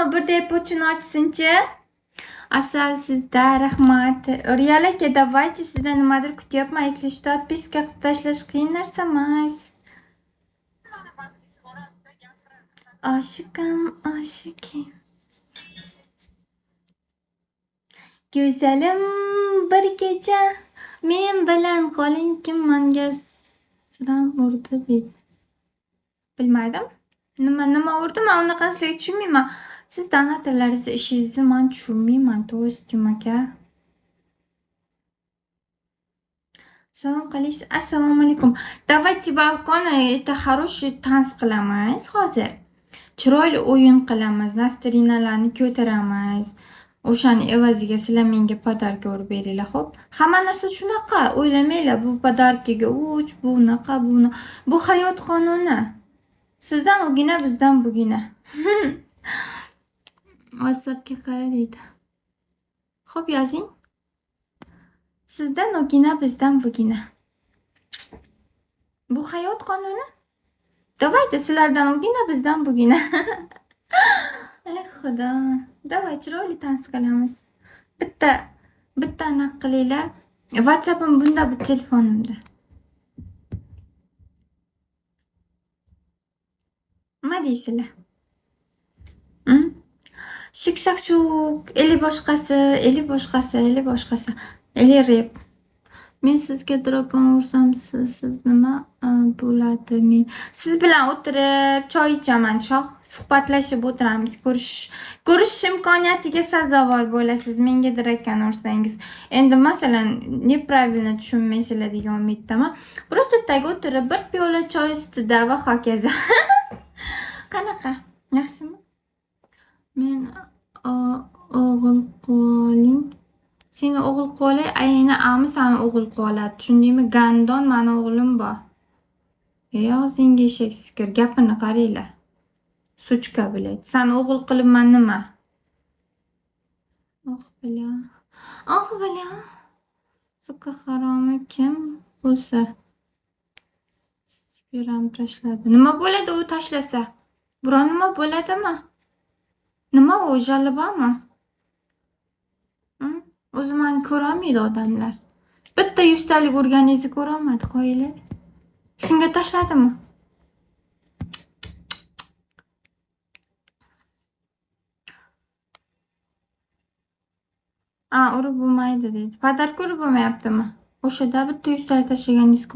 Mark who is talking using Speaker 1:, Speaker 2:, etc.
Speaker 1: Salommi, bir deb ochini ochsinchi. Asal sizda, rahmat. Real aka, davaychi, sizdan nimadir kutyapman. Если что, отписка qilib tashlash qiyin narsa emas. Oshiqim, oshiqim. Go'zalim bir kecha men bilan qoling, kim menga siram urdi deydi. Bilmadim. Nima urdi? Men unaqasiga tushunmayman. Siz ona tillaringiz ishingizni men tushunmayman, to'g'risi aka. Salom qalaysiz? Assalomu alaykum. Давайте balkon это хороший tanz qilamiz hozir. Chiroyli o'yin qilamiz, nastrinalarni ko'taramiz. O'shani evaziga sizlar menga podarka urib beringlar, xo'p? Hamma narsa shunaqa, o'ylamanglar, bu podarkaga uch, bu unaqa, bu hayot qonuni. Sizdan ugina, bizdan bugina. WhatsAppga qara deydi. Xo'p, yozing. Sizdan ugina, bizdan bugina. Bu hayot qonuni. Давайте sizlardan ugina, bizdan bugina. Ey xudo. Davay chiroyli tanz qilamiz. Bitta anaqa qilinglar. WhatsAppim bunda, bu telefonimda. Nima deysizlar? Shik-shak-shuk, eli boshqasi. Eli rep. Men sizga dragon ursam, siz nima bo'ladi? Men siz bilan o'tirib choy ichaman, suhbatlashib o'tiramiz. Ko'rishish imkoniyatiga sazovor bo'lasiz menga dragon ursangiz. Endi masalan, nepravильно tushunmaysizlar degan umiddaman. Просто tak o'tirib bir piyola choy ustida va hokazo. Qanaqa? Yaxshimi? Men o'g'il qoling. Seni o'g'il qolay, ayni ami sani o'g'il qoladi. Tushundingmi? Gandon mani o'g'lim bor. Og'zingga eshak sikir, gapini qaranglar. Suchka biladi. Sani o'g'il qilibman nima? bilan. Suqa haromi kim bo'lsa. Spiram tashladi. Nima bo'ladi u tashlasa? Biron nima bo'ladimi? Nima u, jalibami? O'zi meni ko'rolmaydi odamlar. Bitta 100 talik urganingizni ko'rolmadi, qo'yinglar. Shunga tashladimi? Urib bo'lmaydi deydi. Podarka urib bo'lmayaptimi? O'shada bitta 100 talik tashlaganingizni